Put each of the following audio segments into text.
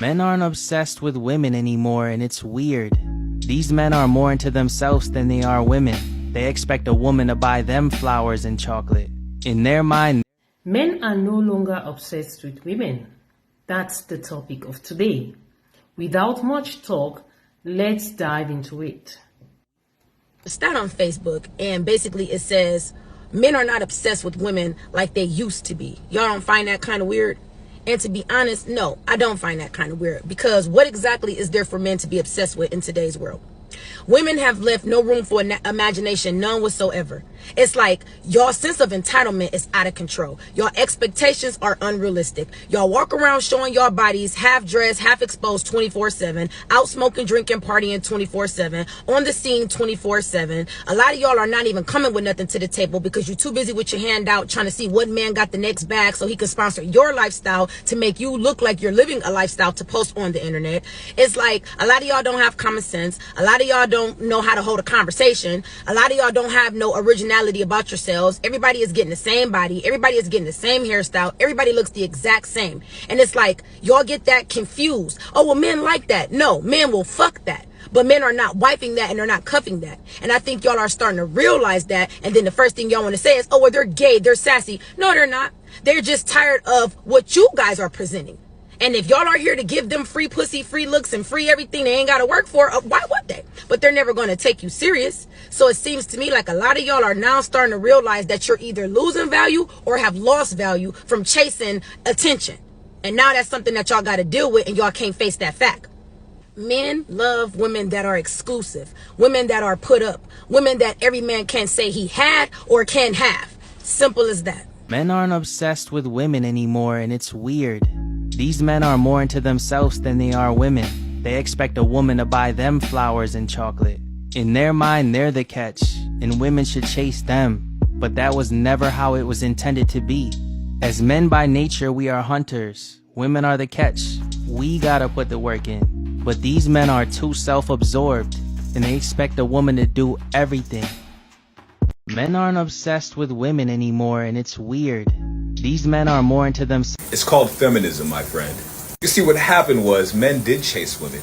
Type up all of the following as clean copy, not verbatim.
Men aren't obsessed with women anymore, and it's weird. These men are more into themselves than they are women. They expect a woman to buy them flowers and chocolate. In their mind, men are no longer obsessed with women. That's the topic of today. Without much talk, let's dive into it. Stat on Facebook, and basically it says men are not obsessed with women like they used to be. Y'all don't find that kind of weird? And to be honest, no, I don't find that kind of weird, because what exactly is there for men to be obsessed with in today's world? Women have left no room for imagination, none whatsoever. It's like your sense of entitlement is out of control. Your expectations are unrealistic. Y'all walk around showing your bodies half dressed, half exposed 24/7, out smoking, drinking, partying 24/7, on the scene 24/7. A lot of y'all are not even coming with nothing to the table because you're too busy with your hand out trying to see what man got the next bag so he can sponsor your lifestyle to make you look like you're living a lifestyle to post on the internet. It's like a lot of y'all don't have common sense. A lot of y'all don't know how to hold a conversation. A lot of y'all don't have no originality about yourselves. Everybody is getting the same body. Everybody is getting the same hairstyle. Everybody looks the exact same. And it's like y'all get that confused. Oh, well, men like that. No, men will fuck that. But men are not wiping that and they're not cuffing that. And I think y'all are starting to realize that. And then the first thing y'all want to say is, oh, well, they're gay, they're sassy. No, they're not. They're just tired of what you guys are presenting. And if y'all are here to give them free pussy, free looks, and free everything they ain't got to work for, why would they? But they're never going to take you serious. So it seems to me like a lot of y'all are now starting to realize that you're either losing value or have lost value from chasing attention. And now that's something that y'all got to deal with, and y'all can't face that fact. Men love women that are exclusive, women that are put up, women that every man can say he had or can have. Simple as that. men aren't obsessed with women anymore, and it's weird. These men are more into themselves than they are women. They expect a woman to buy them flowers and chocolate. In their mind, they're the catch, and women should chase them. But that was never how it was intended to be. As men by nature, we are hunters. Women are the catch. We gotta put the work in. But these men are too self-absorbed, and they expect a woman to do everything. Men aren't obsessed with women anymore, and it's weird. These men are more into themselves. It's called feminism, my friend. You see, what happened was men did chase women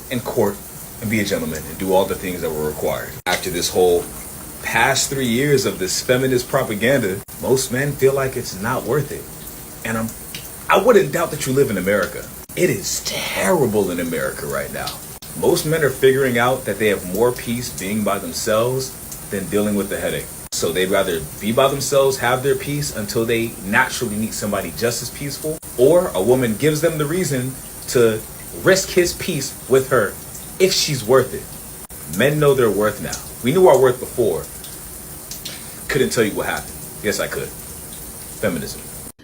in court and be a gentleman and do all the things that were required. After this whole past 3 years of this feminist propaganda, most men feel like it's not worth it. And I wouldn't doubt that you live in America. It is terrible in America right now. Most men are figuring out that they have more peace being by themselves than dealing with the headache. So they'd rather be by themselves, have their peace until they naturally meet somebody just as peaceful, or a woman gives them the reason to risk his peace with her if she's worth it. Men know their worth now. We knew our worth before. Couldn't tell you what happened. Yes, I could. Feminism.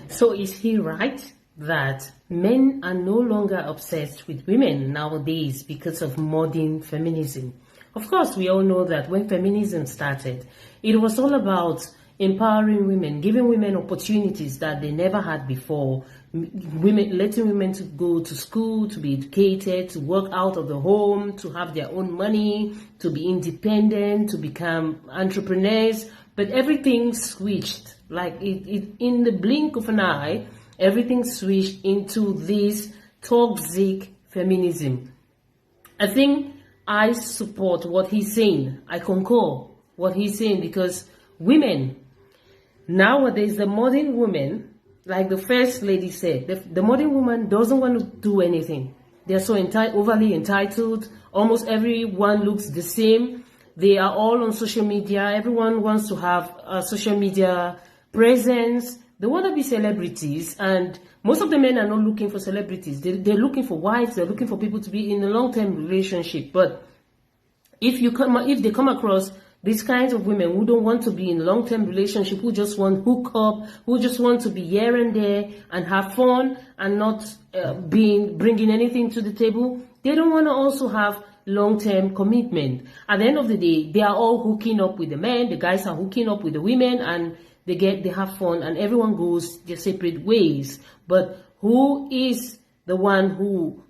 So is he right that men are no longer obsessed with women nowadays because of modern feminism? Of course, we all know that when feminism started, it was all about empowering women, giving women opportunities that they never had before, letting women to go to school, to be educated, to work out of the home, to have their own money, to be independent, to become entrepreneurs. But everything switched, like in the blink of an eye, everything switched into this toxic feminism. I think I support what he's saying. I concur what he's saying, because women, nowadays, the modern woman, like the first lady said, the modern woman doesn't want to do anything. They're so overly entitled. Almost everyone looks the same. They are all on social media. Everyone wants to have a social media presence. They want to be celebrities, and most of the men are not looking for celebrities. They're looking for wives. They're looking for people to be in a long-term relationship. But if they come across these kinds of women who don't want to be in a long-term relationship, who just want hook up, who just want to be here and there and have fun and not bringing anything to the table, they don't want to also have long-term commitment. At the end of the day, they are all hooking up with the men. The guys are hooking up with the women, and they have fun, and everyone goes their separate ways. But who is the one who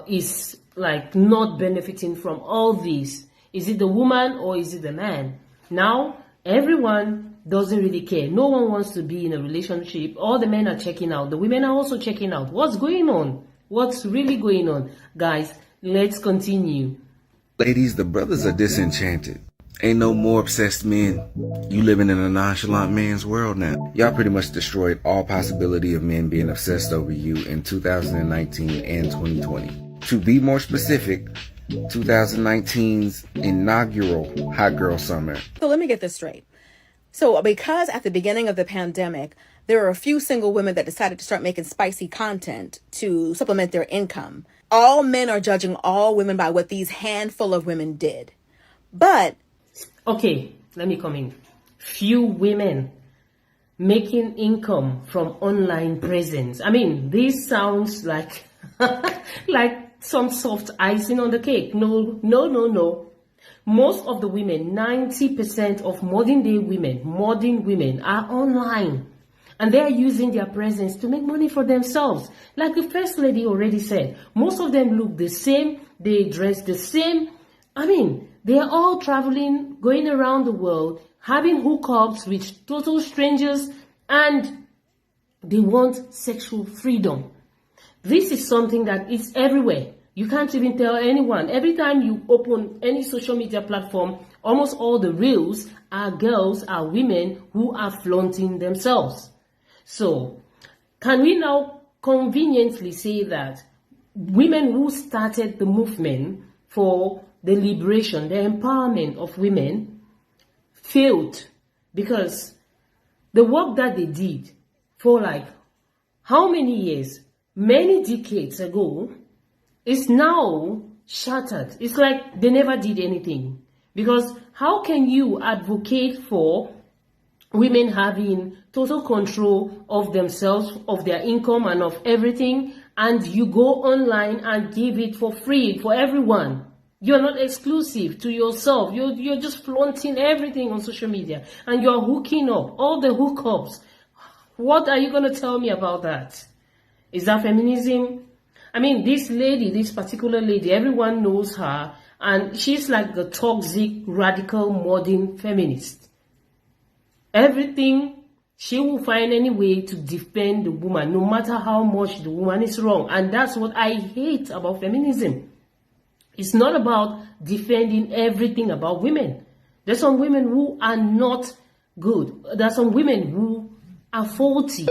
is like not benefiting from all this? Is it the woman or is it the man? Now, everyone doesn't really care. No one wants to be in a relationship. All the men are checking out. The women are also checking out. What's going on? What's really going on? Guys, let's continue. Ladies, the brothers are disenchanted. Ain't no more obsessed men. You living in a nonchalant man's world now. Y'all pretty much destroyed all possibility of men being obsessed over you in 2019 and 2020. To be more specific, 2019's inaugural Hot Girl Summer. So let me get this straight. So because at the beginning of the pandemic, there are a few single women that decided to start making spicy content to supplement their income, all men are judging all women by what these handful of women did. But okay, let me come in. Few women making income from online presence. I mean, this sounds like like some soft icing on the cake. No. Most of the women, 90% of modern women are online. And they are using their presence to make money for themselves. Like the First Lady already said, most of them look the same, they dress the same. I mean, they are all traveling, going around the world, having hookups with total strangers, and they want sexual freedom. This is something that is everywhere. You can't even tell anyone. Every time you open any social media platform, almost all the reels are girls, are women who are flaunting themselves. So, can we now conveniently say that women who started the movement for the liberation, the empowerment of women, failed because the work that they did for like how many years, many decades ago, is now shattered. It's like they never did anything. Because how can you advocate for women having total control of themselves, of their income and of everything, and you go online and give it for free for everyone? You're not exclusive to yourself. You're just flaunting everything on social media and you're hooking up, all the hookups. What are you going to tell me about that? Is that feminism? I mean, this lady, this particular lady, everyone knows her, and she's like the toxic, radical, modern feminist. Everything, she will find any way to defend the woman, no matter how much the woman is wrong. And that's what I hate about feminism. It's not about defending everything about women. There's some women who are not good. There's some women who are faulty.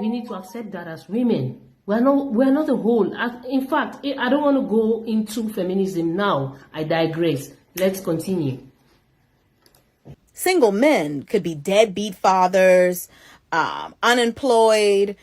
We need to accept that as women. We're not a whole. In fact, I don't want to go into feminism now. I digress. Let's continue. single men could be deadbeat fathers, unemployed,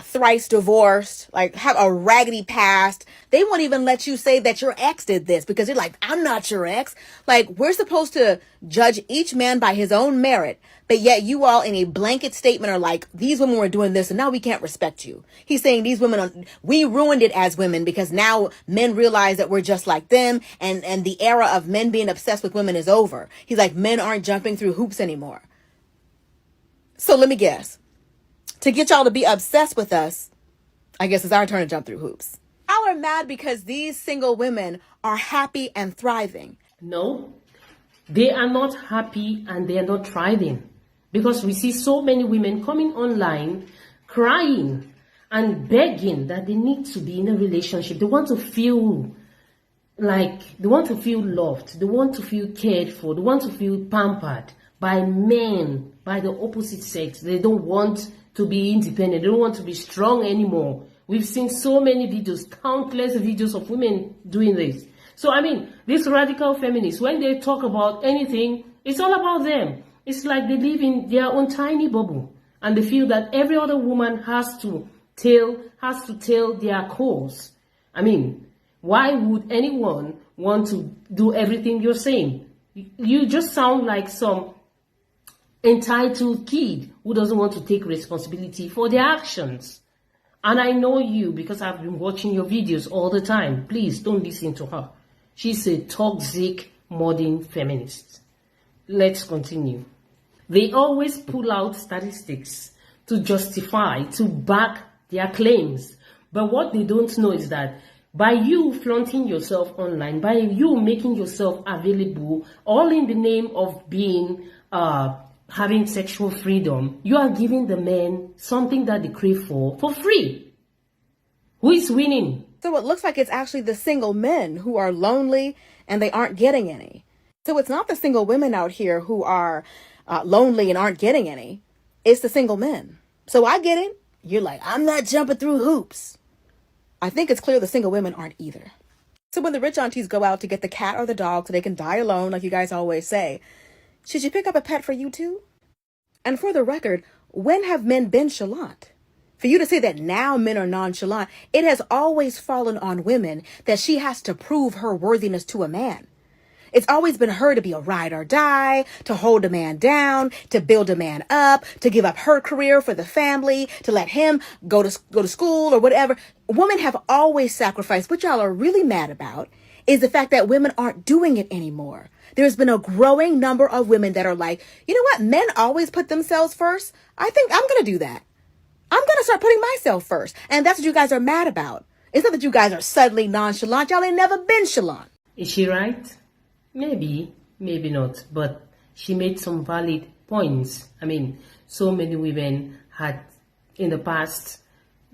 thrice divorced, like have a raggedy past. They won't even let you say that your ex did this because they're like, I'm not your ex. Like, we're supposed to judge each man by his own merit, but yet you all in a blanket statement are like, these women were doing this and now we can't respect you. He's saying these women, we ruined it as women because now men realize that we're just like them, and the era of men being obsessed with women is over. He's like, men aren't jumping through hoops anymore. So let me guess. To get y'all to be obsessed with us, I guess it's our turn to jump through hoops. Y'all are mad because these single women are happy and thriving. No, they are not happy and they are not thriving. Because we see so many women coming online, crying and begging that they need to be in a relationship. They want to feel like, they want to feel loved. They want to feel cared for. They want to feel pampered by men, by the opposite sex. They don't want to be independent. They don't want to be strong anymore. We've seen so many videos, countless videos of women doing this. So, I mean, these radical feminists, when they talk about anything, it's all about them. It's like they live in their own tiny bubble. And they feel that every other woman has to tell their cause. I mean, why would anyone want to do everything you're saying? You just sound like some entitled kid who doesn't want to take responsibility for their actions. And I know you because I've been watching your videos all the time. Please don't listen to her. She's a toxic modern feminist. Let's continue. They always pull out statistics to justify, to back their claims. But what they don't know is that by you flaunting yourself online, by you making yourself available, all in the name of being having sexual freedom, you are giving the men something that they crave for free. Who is winning? So it looks like it's actually the single men who are lonely and they aren't getting any. So it's not the single women out here who are lonely and aren't getting any. It's the single men. So I get it. You're like, I'm not jumping through hoops. I think it's clear the single women aren't either. So when the rich aunties go out to get the cat or the dog so they can die alone, like you guys always say, should you pick up a pet for you too? And for the record, when have men been chalant? For you to say that now men are nonchalant, it has always fallen on women that she has to prove her worthiness to a man. It's always been her to be a ride or die, to hold a man down, to build a man up, to give up her career for the family, to let him go to school or whatever. Women have always sacrificed. What y'all are really mad about is the fact that women aren't doing it anymore. There's been a growing number of women that are like, you know what? Men always put themselves first. I think I'm going to do that. I'm going to start putting myself first. And that's what you guys are mad about. It's not that you guys are suddenly nonchalant. Y'all ain't never been chalant. Is she right? Maybe, maybe not. But she made some valid points. I mean, so many women had in the past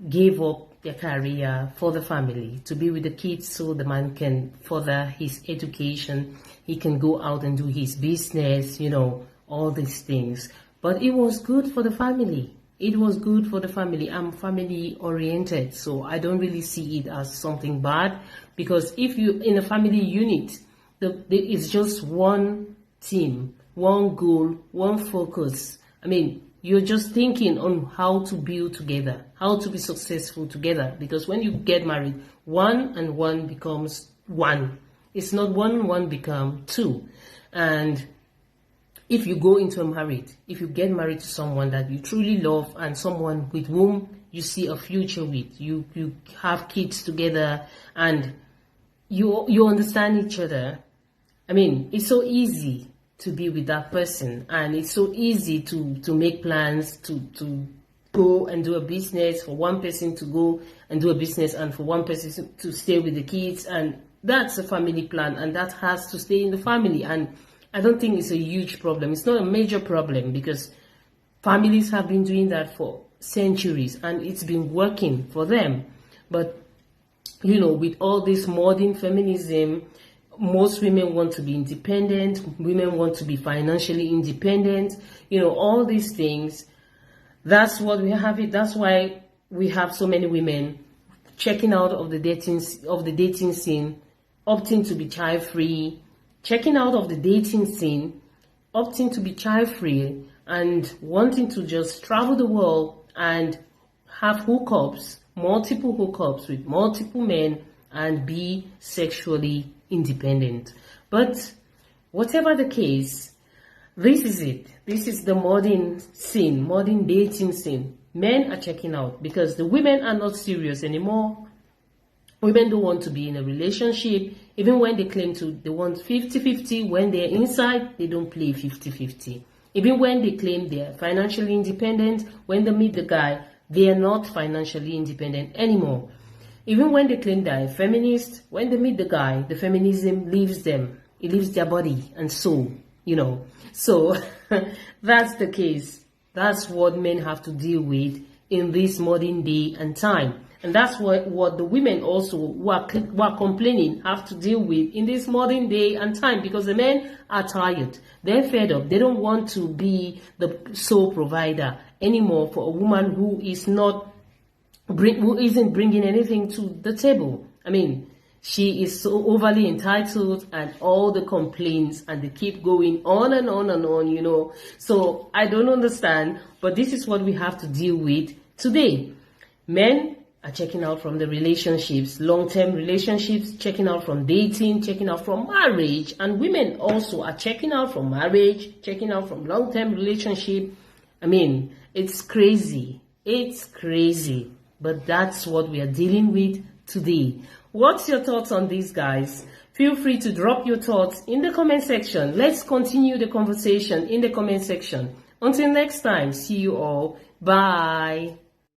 gave up their career for the family, to be with the kids so the man can further his education. He can go out and do his business, all these things. But it was good for the family. It was good for the family. I'm family oriented, so I don't really see it as something bad, because if you in a family unit, it's just one team, one goal, one focus. I mean, you're just thinking on how to build together, how to be successful together. Because when you get married, 1 and 1 becomes 1. It's not 1 and 1 become 2. And if you go into a marriage, if you get married to someone that you truly love and someone with whom you see a future with, you have kids together and you understand each other. I mean, it's so easy to be with that person, and it's so easy to make plans to go and do a business, for one person to go and do a business and for one person to stay with the kids, and that's a family plan, and that has to stay in the family. And I don't think it's a huge problem. It's not a major problem, because families have been doing that for centuries and it's been working for them. But with all this modern feminism, most women want to be independent. Women want to be financially independent. All these things. That's what we have it. That's why we have so many women checking out of the dating scene, opting to be child free, checking out of the dating scene, opting to be child free, and wanting to just travel the world and have hookups, multiple hookups with multiple men, and be sexually independent. But whatever the case, this is it. This is the modern scene, modern dating scene. Men are checking out because the women are not serious anymore. Women don't want to be in a relationship. Even when they claim they want 50-50, when they're inside, they don't play 50-50. Even when they claim they're financially independent, when they meet the guy, they are not financially independent anymore. Even when they claim they're a feminist, when they meet the guy, the feminism leaves them. It leaves their body and soul, So that's the case. That's what men have to deal with in this modern day and time. And that's what the women also who are complaining have to deal with in this modern day and time, because the men are tired. They're fed up. They don't want to be the sole provider anymore for a woman who isn't bringing anything to the table. I mean, she is so overly entitled, and all the complaints, and they keep going on and on and on, So I don't understand, but this is what we have to deal with today. Men are checking out from the relationships, long-term relationships, checking out from dating, checking out from marriage, and women also are checking out from marriage, checking out from long-term relationship. I mean, it's crazy. It's crazy. But that's what we are dealing with today. What's your thoughts on these guys? Feel free to drop your thoughts in the comment section. Let's continue the conversation in the comment section. Until next time, see you all. Bye.